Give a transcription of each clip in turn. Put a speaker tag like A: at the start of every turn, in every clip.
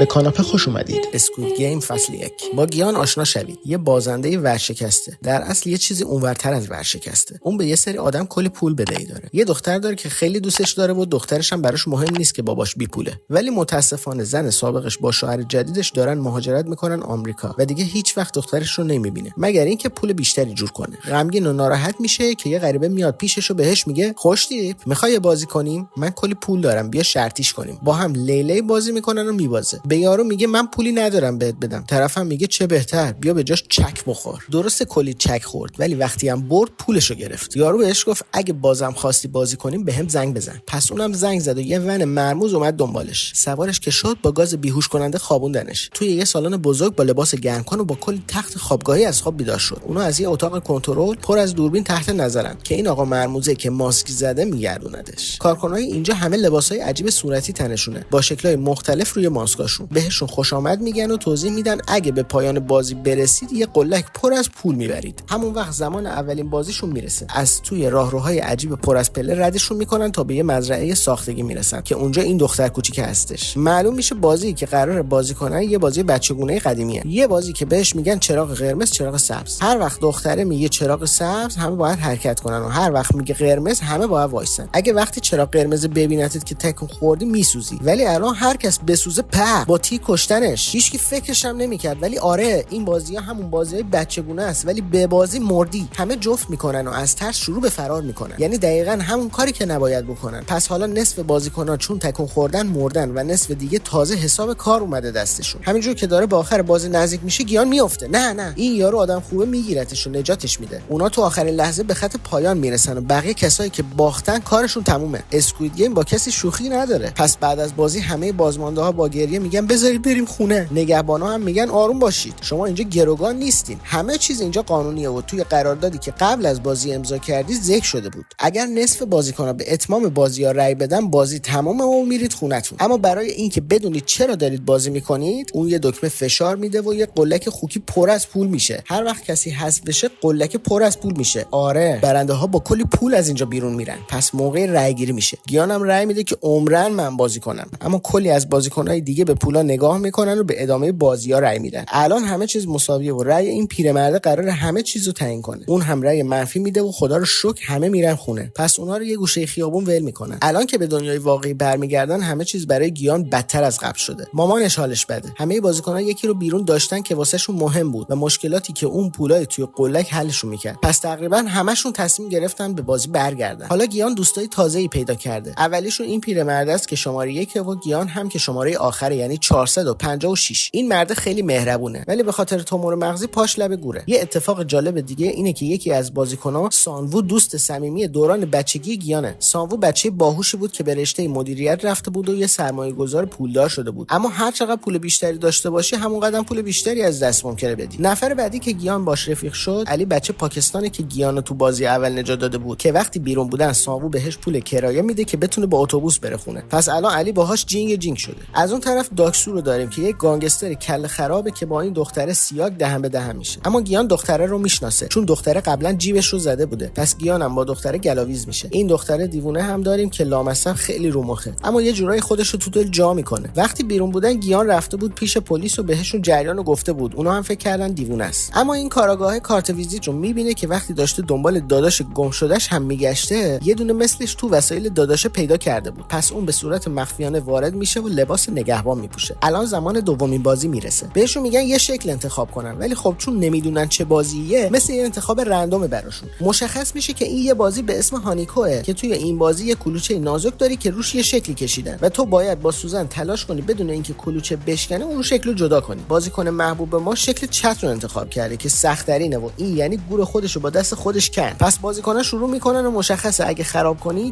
A: به کاناپه خوش اومدید.
B: اسکوید گیم فصل 1. با گیان آشنا شوید. یه بازنده ورشکسته. در اصل یه چیزی اونورتر از ورشکسته. اون به یه سری آدم کلی پول بدهی داره. یه دختر داره که خیلی دوستش داره و دخترش هم براش مهم نیست که باباش بی پوله. ولی متاسفانه زن سابقش با شوهر جدیدش دارن مهاجرت میکنن آمریکا و دیگه هیچ وقت دخترش رو نمیبینه مگر اینکه پول بیشتری جور کنه. غمگین و ناراحت میشه که یه غریبه میاد پیشش و بهش میگه خوشتیپ میخوای بازی کنیم؟ من کلی پول دارم، بیا شرطیش کنیم. با هم لیلی بازی میکنن و میبازه. به یارو میگه من پولی ندارم بهت بدم. طرفم میگه چه بهتر، بیا به جاش چک بخور. درسته کلی چک خورد ولی وقتی هم برد پولشو گرفت. یارو بهش گفت اگه بازم خواستی بازی کنیم بهم زنگ بزن. پس اونم زنگ زد و یه ون مرموز اومد دنبالش. سوارش که شد با گاز بیهوش کننده خوابوندنش. توی یه سالن بزرگ با لباس گرمکن و با کلی تخت خوابگاهی از خواب بیدار شد. اونا از یه اتاق کنترل پر از دوربین تحت نظرن که این آقا مرموزه که ماسک زده میگردوندش. کارکنای اینجا همه لباسای عجیب صورتی تنشونه با شکل‌های مختلف روی ماسکاشون. بهشون خوش آمد میگن و توضیح میدن اگه به پایان بازی برسید یه قلک پر از پول میبرید. همون وقت زمان اولین بازیشون میرسه. از توی راهروهای عجیب پر از پله ردشون میکنن تا به یه مزرعه ساختگی میرسن که اونجا این دختر کوچیک هستش. معلوم میشه بازی که قراره بازی کنن یه بازی بچگونه قدیمیه. یه بازی که بهش میگن چراغ قرمز چراغ سبز. هر وقت دختره میگه چراغ سبز همه باید حرکت کنن و هر وقت میگه قرمز همه باید وایسن. اگه وقتی چراغ قرمز ببینتت که تکون خوردی میسوزی. ولی الان هر کس بسوزه با تیر کشتنش. هیچکی فکرش هم نمیکرد. ولی آره این بازی‌ها همون بازی‌های بچگونه است ولی به بازی مردی. همه جفت میکنن و از ترس شروع به فرار میکنن. یعنی دقیقاً همون کاری که نباید بکنن. پس حالا نصف بازیکن‌ها چون تکون خوردن مردن و نصف دیگه تازه حساب کار اومده دستشون. همینجور که داره به آخر بازی نزدیک میشه گیان میفته. نه این یارو آدم خوبه میگیرتش و نجاتش میده. اونا تو آخرین لحظه به خط پایان میرسن و بقیه کسایی که باختن کارشون تمومه. اسکوید گیم با کسی شوخی نداره. پس بعد از بازی همه بازمانده‌ها با گریه میگن بذارید بریم خونه. نگهبانا هم میگن آروم باشید. شما اینجا گروگان نیستین. همه چیز اینجا قانونیه و توی قراردادی که قبل از بازی امضا کردی ذکر شده بود. اگر نصف بازیکن‌ها به اتمام بازی‌ها رأی بدن بازی تمامه و میرید خونتون. اما برای اینکه بدونید چرا دارید بازی میکنید اون یه دکمه فشار میده و یه قلک خوکی پر از پول میشه. هر وقت کسی حذف بشه قلک پر از پول میشه. آره برنده‌ها با کلی پول از اینجا بیرون میرن. پس موقع رأی گیری میشه. گیانم رأی میده که عمرن من بازی کنم. اما کلی از بازیکن‌های دیگه به پولا نگاه میکنن و به ادامه بازی‌ها رأی میدن. الان همه چیز مساویه و رأی این پیرمرد قراره همه چیزو تعیین کنه. اون هم رأی منفی میده و خدا رو شکر همه میرن خونه. پس اونها رو یه گوشه خیابون ول میکنن. الان که به دنیای واقعی برمیگردن همه چیز برای گیان بدتر از قبل شده. مامانش حالش بده. همه بازیکن‌ها یکی رو بیرون داشتن که واسهشون مهم بود و مشکلاتی که اون پولای توی قلک حلشون میکرد. پس تقریبا همشون تصمیم گرفتن به بازی برگردن. حالا گیان دوستای تازه‌ای پیدا کرده. اولیشون این پیرمرد است که شماره 1 و گیان هم که شماره آخره یعنی 456. این مرد خیلی مهربونه ولی به خاطر تومور مغزی پاش لب گوره. یه اتفاق جالب دیگه اینه که یکی از بازیکن‌ها سانوو دوست صمیمی دوران بچگی گیانه. سانوو بچه باهوشی بود که به رشته مدیریت رفته بود و یه سرمایه‌گذار پولدار شده بود. اما هر چقدر پول بیشتری داشته باشی همون قدم پول بیشتری از دست ممکنه بدی. نفر بعدی که گیان باش رفیق شد علی بچه پاکستانی که گیانو تو بازی اول نجات داده بود که وقتی بیرون بودن سانوو بهش پول کرایه میده که بتونه با اتوبوس بره خونه. پس الان علی باهاش جینگ شده. از اون طرف داکسو رو داریم که یک گانگستر کله خرابه که با این دختره سیاگ دهن به دهن میشه. اما گیان دختره رو میشناسه چون دختره قبلا جیبش رو زده بوده. پس گیان هم با دختره گلاویز میشه. این دختره دیوونه هم داریم که لامصب خیلی رو مخه اما یه جورایی خودش رو تو دل جا میکنه. وقتی بیرون بودن گیان رفته بود پیش پلیس و بهشون جریانو گفته بود. اونا هم فکر کردن دیوونه است. اما این کاراگاه کارت ویزیت رو میبینه که وقتی داشته دنبال داداش گم شدهش هم میگشته یه دونه مثلش تو وسایل داداش پیدا کرده بود. پس اون به صورت مخفیانه وارد میشه و لباس نگهبان میپوشه. الان زمان دومین بازی میرسه. بهشون میگن یه شکل انتخاب کنن ولی خب چون نمیدونن چه بازیه مثل یه انتخاب رندومه براشون. مشخص میشه که این یه بازی به اسم هانیکوه که توی این بازی یه کلوچه نازک داری که روش یه شکلی کشیدن و تو باید با سوزن تلاش کنی بدون اینکه کلوچه بشکنه اون شکل رو جدا کنی. بازیکن محبوب ما شکل چتر رو انتخاب کرده که سخت ترینه و این یعنی گور خودش رو با دست خودش کند. پس بازیکن‌ها شروع میکنن و مشخصه اگه خراب کنی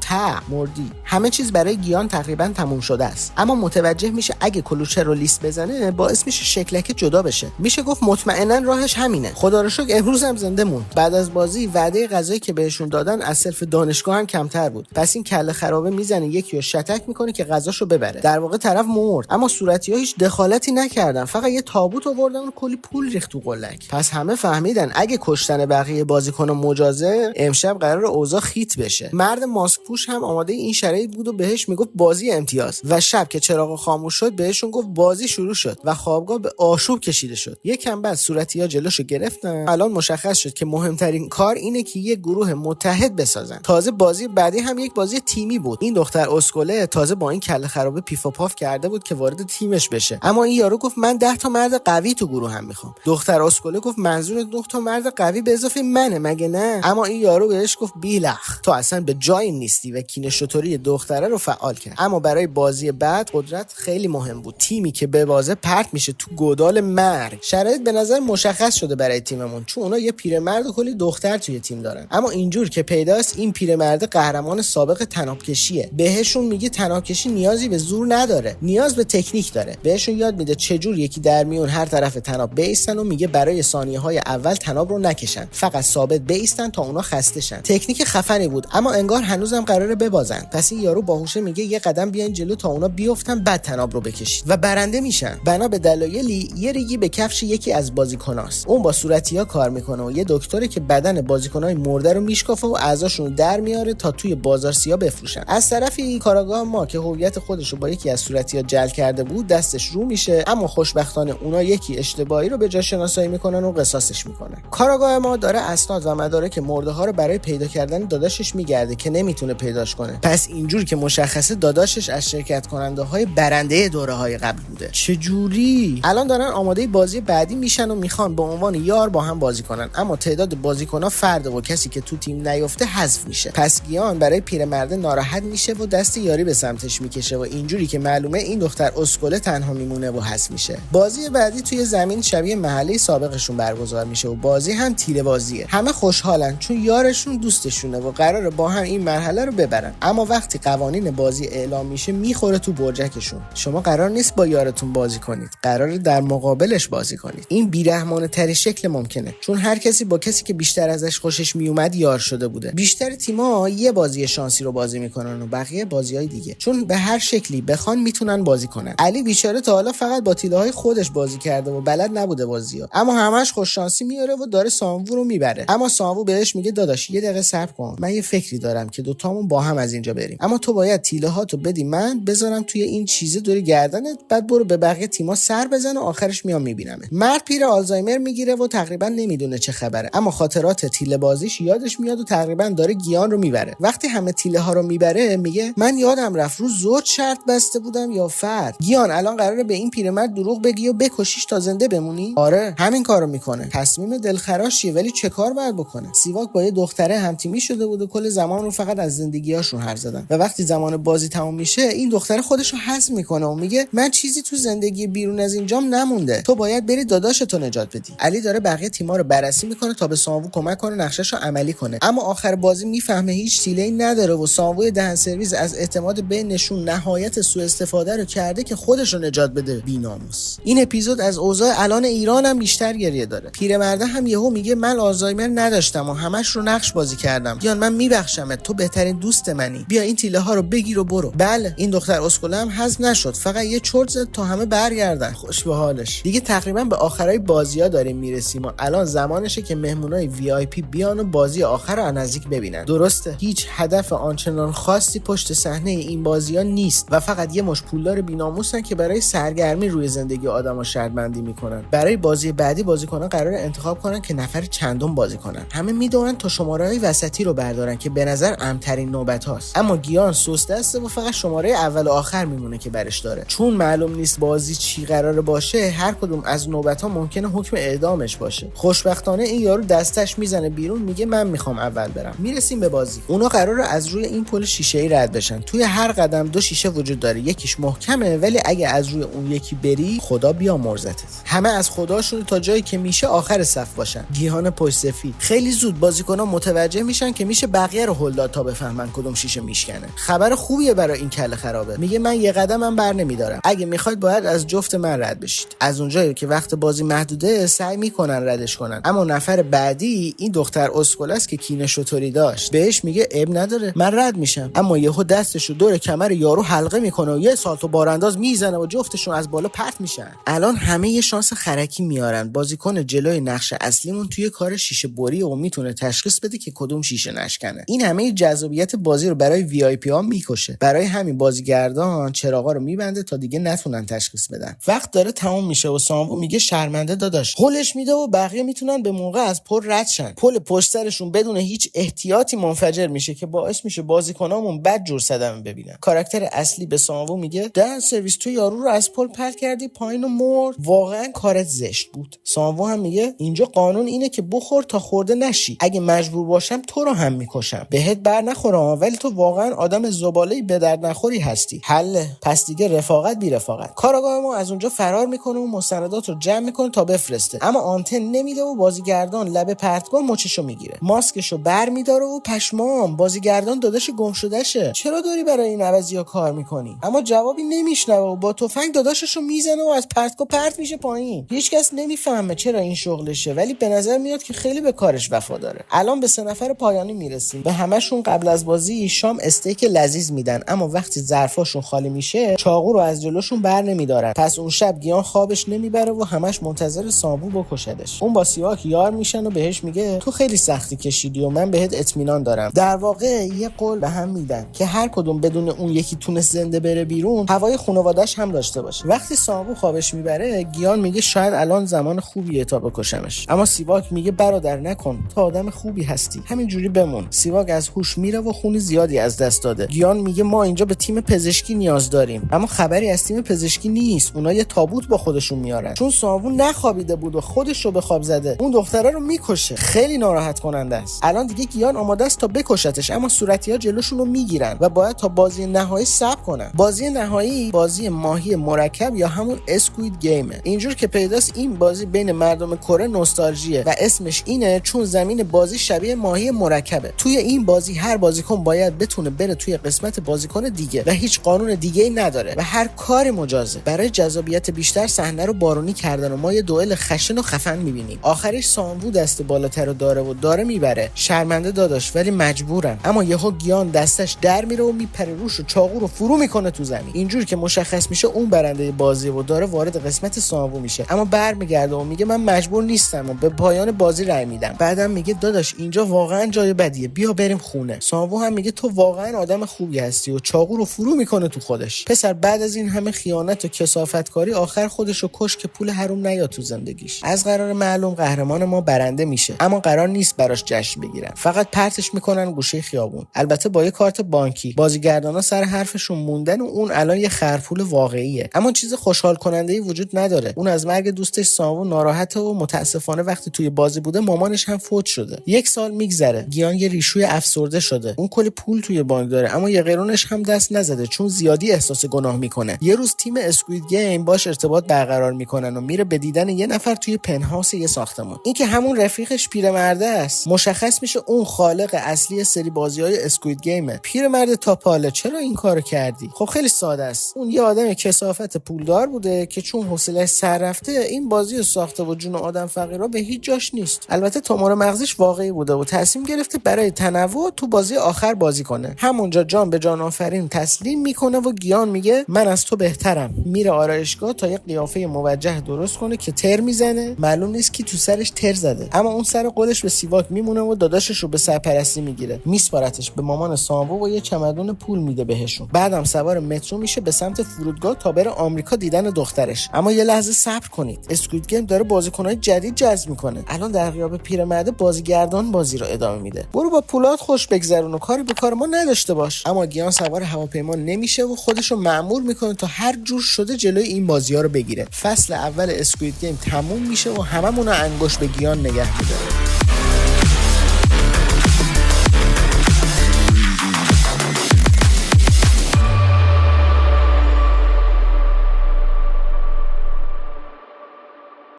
B: مردی. همه چیز برای گیان تقریبا تموم شده است. اما متوجه میشه اگه کلوچه رو لیست بزنه باعث میشه شکلک جدا بشه. میشه گفت مطمئنا راهش همینه. خدا رو شکر امروز هم زنده موند. بعد از بازی وعده غذایی که بهشون دادن از سلف دانشگاه هم کمتر بود. پس این کله خرابه میزنه یکی رو شتک میکنه که غذاشو ببره. در واقع طرف مرد اما صورتی‌ها هیچ دخالتی نکردن. فقط یه تابوت آوردن و کلی پول ریخت تو قلک. پس همه فهمیدن اگه کشتن بقیه بازیکن‌ها مجازه امشب قرار اوضاع خیت بشه. مرد ماسک پوش هم آماده این شرایط بود و بهش میگفت بازی امتیاز و شب که چراغ خاموش شد بهش بهشون گفت بازی شروع شد و خوابگاه به آشوب کشیده شد. یکم بعد صورتی‌ها جلوشو گرفتن. الان مشخص شد که مهمترین کار اینه که یه گروه متحد بسازن. تازه بازی بعدی هم یک بازی تیمی بود. این دختر اسکله تازه با این کله خرابه پیف و پاف کرده بود که وارد تیمش بشه، اما این یارو گفت من 10 تا مرد قوی تو گروه هم میخوام. دختر اسکله گفت منظور 9 تا مرد قوی به اضافه منه مگه نه؟ اما این یارو بهش گفت بیلخ تو اصلا به جای نیستی و کینه شطوری دختره رو فعال کرد. اما برای بازی بعد قدرت خیلی مهم بود. تیمی که به بازه پرت میشه تو گودال مرگ. شرایط به نظر مشخص شده برای تیممون، چون اونا یه پیرمرد و کلی دختر توی تیم دارن. اما اینجور که پیداست این پیرمرد قهرمان سابق طنابکشیه. بهشون میگه طنابکشی نیازی به زور نداره، نیاز به تکنیک داره. بهشون یاد میده چجور یکی در میون هر طرف طناب بیستن و میگه برای ثانیه‌های اول طناب رو نکشن، فقط ثابت بیستن تا اونا خسته شن. تکنیک خفنی بود، اما انگار هنوزم قراره ببازن. پس این یارو باهوشه میگه یه قدم بیاین جلو تا اونا بیافتن بعد طناب رو بکشید و برنده میشن. بنا به دلایلی یه ریگی به کفش یکی از بازیکناست. اون با صورتی‌ها کار میکنه و یه دکتره که بدن بازیکنای مرده رو میشکافه و اعضاشون رو در میاره تا توی بازار سیاه بفروشن. از طرفی کاراگاه ما که هویت خودش رو با یکی از صورتی‌ها جعل کرده بود دستش رو میشه، اما خوشبختانه اونا یکی اشتباهی رو به جا شناسایی میکنن و قصاصش میکنن. کاراگاه ما داره اسناد و مدارک مرده ها رو برای پیدا کردن داداشش میگرده که نمیتونه پیداش کنه. پس اینجور که مشخصه داداشش از شرکت کننده های برنده دوره های قبل بوده. چجوری؟ الان دارن آماده بازی بعدی میشن و میخوان به عنوان یار با هم بازی کنن، اما تعداد بازیکن‌ها فرد و کسی که تو تیم نیفته حذف میشه. پس گیان برای پیرمرد ناراحت میشه و دست یاری به سمتش میکشه و اینجوری که معلومه این دختر اسکله تنها میمونه و حذف میشه. بازی بعدی توی زمین شبیه محله سابقشون برگزار میشه و بازی هم تیره بازیه. همه خوشحالن چون یارشون دوستشونه و قراره با هم این مرحله رو ببرن، اما وقتی قوانین بازی اعلام میشه میخوره تو برجکشون. شما قرار نیست با یارتون بازی کنید، قراره در مقابلش بازی کنید. این بیرحمانه ترین شکل ممکنه، چون هر کسی با کسی که بیشتر ازش خوشش میومد یار شده بوده. بیشتر تیم‌ها یه بازی شانسی رو بازی میکنن و بقیه بازی‌های دیگه، چون به هر شکلی بخوان میتونن بازی کنن. علی بیچاره تا حالا فقط با تیله‌های خودش بازی کرده و بلد نبوده بازی‌ها، اما همش خوش شانسی میاره و داره سامو رو میبره. اما سامو بهش میگه داداش یه دقیقه صبر کن، من یه فکری دارم که دوتامون با هم از اینجا بریم، اما تو باید تیله‌هاتو بدی من بذارم توی این چیزه دور گردنت، بعد برو به بقیه تیم‌ها سر بزن و آخرش میام میبینم. مرد پیر آلزایمر میگیره و تقریبا نمیدونه چه خبره، اما خاطرات تیله بازیش یادش میاد و تقریبا داره گیان رو میبره. وقتی همه تیله ها رو میبره میگه من یادم رفت رو زود شرط بسته بودم یا فرد. گیان الان قراره به این پیرمرد دروغ بگی و بکشیش تا زنده بمونی؟ آره همین کارو میکنه. تصمیم دلخراشیه ولی چه کار باید بکنه؟ سیواک با یه دختره همتیمی شده بود و کل زمان رو فقط از زندگیاشون حرف زدن و وقتی زمان بازی تموم میشه این دختره خودش رو حذف میکنه و میگه من چیزی تو زندگی بیرون از اینجام نمونده، تو باید بری داداشتو نجات بدی. علی داره بقیه تیم‌ها رو بررسی میکنه تا به سامو کمک کنه نقشه‌شو عملی کنه، اما آخر بازی میفهمه هیچ تیله‌ای نداره و سامو دهن سرویس از اعتماد بینشون نهایت سوء استفاده رو کرده که خودش رو نجات بده. بی‌ناموس. این اپیزود از اوضاع الان ایران هم بیشتر گریه داره. پیرمرده هم یهو میگه من آلزایمر نداشتم و همش رو نقش بازی کردم. بیان من میبخشمت، تو بهترین دوست منی، بیا این تیله ها رو بگیر و برو. بله این دختر اسکله هم حذف نشد، فقط یه چرت زد تا همه برگردن. خوش به حالش. دیگه تقریبا به آخرای بازی‌ها داریم میرسیم و الان زمانشه که مهمونای وی آی پی بیان و بازی آخر رو از نزدیک ببینن. درسته هیچ هدف آنچنان خاصی پشت صحنه این بازی‌ها نیست و فقط یه مش پولدار بی‌ناموسن که برای سرگرمی روی زندگی آدم‌ها شرط بندی میکنن. برای بازی بعدی بازیکنان قراره انتخاب کنن که نفر چندم بازی کنن. همه میدونن تا شماره‌های وسطی رو بردارن که به نظر امن‌ترین نوبت هاست، اما گیان سوس دسته و فقط شماره اول و آخر میمونه که برش داره. چون معلوم نیست بازی چی قراره باشه، هر کدوم از نوبت ها ممکنه حکم اعدامش باشه. خوشبختانه این یارو دستش میزنه بیرون، میگه من میخوام اول برم. میرسیم به بازی. اونا قراره از روی این پل شیشه‌ای رد بشن. توی هر قدم دو شیشه وجود داره، یکیش محکمه ولی اگه از روی اون یکی بری خدا بیامرزتت. همه از خداشون تا جایی که میشه آخر صف باشن. گیهان پشت سفید. خیلی زود بازیکن‌ها متوجه میشن که میشه بقیه رو هل داد تا بفهمن کدوم شیشه میشکنه. خبر خوبیه برای این کله خرابه. میگه من یه قدمم بر نمیدارم. اگه میخواید باید از جفت من رد بشید. از اونجایی که وقت بازی محدوده سعی میکنن ردش کنن، اما نفر بعدی این دختر اسکله است که کینه شطوری داشت. بهش میگه اب نداره من رد میشم، اما یهو دستشو دور کمر یارو حلقه میکنه و یه سالتو بارانداز میزنه و جفتشون از بالا پرت میشن. الان همه یه شانس خرکی میارن. بازیکن جلوی نقش اصلیمون توی کار شیشه بری و میتونه تشخیص بده که کدوم شیشه نشکنه. این همه جذابیت بازی رو برای وی آی پی ها میکشه. برای همین بازیگردان چراغا رو میبنده تا دیگه نتونن تشخیص بدن. وقت داره تموم میشه و سامو میگه شرمنده داداش، هولش میده و بقیه میتونن به موقع از پل رد شن. پل پشت سرشون بدون هیچ احتیاطی منفجر میشه که باعث میشه بازیکنامون بد جور صدمه ببینن. کاراکتر اصلی به سامو میگه در سرویس تو یارو رو از پل پرت کردی پایین و مرد، واقعا کارت زشت بود. سامو هم میگه اینجا قانون اینه که بخور تا خورده نشی، اگه مجبور باشم تو رو هم میکشم، بهت بر نخوره ولی تو واقعا آدم زباله‌ای به درد نخوری هستی. حله، پس دیگه رفاقت بی رفاقت. کاراگاه ما از اونجا فرار میکنه و مستندات رو جمع میکنه تا بفرسته، اما آنتن نمیده و بازیگردان لب پرتگاه مچشو میگیره، ماسکشو برمیداره و پشمام بازیگردان داداش گم شدهشه، چرا داری برای این عوضی‌ها کار میکنی؟ اما جوابی نمیشنوه و با تفنگ داداششو میزنه و از پرتگاه پرت میشه پایین. هیچکس نمیفهمه چرا این شغلشه، ولی به نظر میاد که خیلی به کارش وفاداره. الان به 3 نفر پایانی میرسیم. به همشون قبل از بازی شام استیک لذیذ میدن، اما وقتی ظرفاشون خالی میشه چاقو رو از جلوشون بر نمیدارن. پس اون شب گیان خوابش نمیبره و همش منتظر سامو بکشدش. اون با سیواک یار میشن و بهش میگه تو خیلی سختی کشیدی و من بهت اطمینان دارم. در واقع یه قول به هم میدن که هر کدوم بدون اون یکی تونست زنده بره بیرون، هوای خانواده‌اش هم داشته باشه. وقتی سامو خوابش میبره، گیان میگه شاید الان زمان خوبیه تا بکشمش، اما سیواک میگه برادر نکن، تو آدم خوبی هستی، همینجوری بمون. سیواک از هوش میره و خون زیادی از دست داده. گیان میگه ما اینجا به تیم پزشکی نیاز داریم، اما خبری از تیم پزشکی نیست. اونا یه تابوت با خودشون میارن، چون سامو نخوابیده بود و خودش رو به خواب زده اون دختره رو میکشه. خیلی ناراحت کننده است. الان دیگه گیان آماده است تا بکشتش، اما صورتی‌ها جلوشون رو میگیرن و باید تا بازی نهایی صبر کنن. بازی نهایی بازی ماهی مرکب یا همون اسکوید گیمه. اینجور که پیداست این بازی بین مردم کره نوستالژیه و اسمش اینه چون زمین بازی شبیه ماهی مرکبه. توی این بازی هر بازیکن باید بتونه بره توی قسمت بازیکن دیگه و هیچ قانون دیگه‌ای نداره و هر کاری مجازه. برای جذابیت بیشتر صحنه رو بارونی کردن و ما یه دوئل خشن و خفن می‌بینیم. آخرش سامو دست بالاتر رو داره میبره. شرمنده داداش ولی مجبورم. اما یهو گیان دستش در میره و میپره روش و چاقو رو فرو میکنه تو زمین. اینجور که مشخص میشه اون برنده بازی و داره وارد قسمت سامو میشه، اما برمیگرده و میگه من مجبور نیستم و به پایان بازی رای میدم. بعدم میگه داداش اینجا واقعا جای بدیه، بیا بریم خونه. سامو هم میگه تو واقعا آدم خوبی هستی و چاقو رو فرو میکنه تو خودش. پسر بعد از این همه خیانت و کثافتکاری آخر خودش رو کش که پول حروم نیاد تو زندگیش. از قرار معلوم قهرمان ما برنده میشه، اما قرار نیست براش جشن بگیرن، فقط پرتش میکنن گوشه خیابون. البته با یه کارت بانکی. بازیگردانا سر حرفشون موندن و اون الان یه خرپول واقعیه، اما چیز خوشحال کننده‌ای وجود نداره. اون از مرگ دوستش سامو ناراحته و متاسفانه وقتی توی بازی بوده مامانش هم فوت شده. 1 سال میگذره، گیان یه ریشوی افسرده شده. اون کلی پول توی بانک داره، اما یه قرونش هم دست نزده چون زیادی احساس گناه میکنه. یه روز تیم اسکوید گیم باش ارتباط برقرار میکنن و میره به دیدن یه نفر توی پنهاوس یه ساختمان. این که همون رفیقش پیرمرده است. مشخص میشه اون خالق اصلی سری بازی‌های اسکوید گیمه. پیرمرد تاپاله چرا این کارو کردی؟ خب خیلی ساده است. اون یه آدم کثافت پولدار بوده که چون حوصله‌اش سر رفته این بازی رو ساخته و جون آدم فقیرا به هیچ جاش نیست. البته تومور مغزش واقعی بوده و تصمیم گرفته برای تنوع تو بازی آخر بازی کنه. همونجا جان به جان آفرین تسلیم میکنه و گیان میگه من از تو بهترم. میره آرایشگاه تا یه قیافه موجه درست کنه که تر میزنه. معلوم نیست کی تو سرش تر زده، اما اون سر قولش به سیواک میمونه و داداشش رو به سرپرستی میگیره. میسپارتش به مامان سامو و یه چمدون پول میده بهشون. بعدم سوار مترو میشه به سمت فرودگاه تا بره آمریکا دیدن دخترش. اما یه لحظه صبر کنید، اسکوید گیم داره بازیکنای جدید جذب میکنه. الان در غیاب پیرمرد بازیگردان بازی رو ادامه میده. برو با پولات خوش بگذرون و کاری به کار ما نداشته باش. اما گیان سوار هواپیما نمیشه و خودش رو مأمور میکنه تا هر جور شده جلوی این بازی‌ها رو بگیره. فصل اول اسکوید گیم تموم میشه و هممون رو انگشت به گیان نگه می‌داره.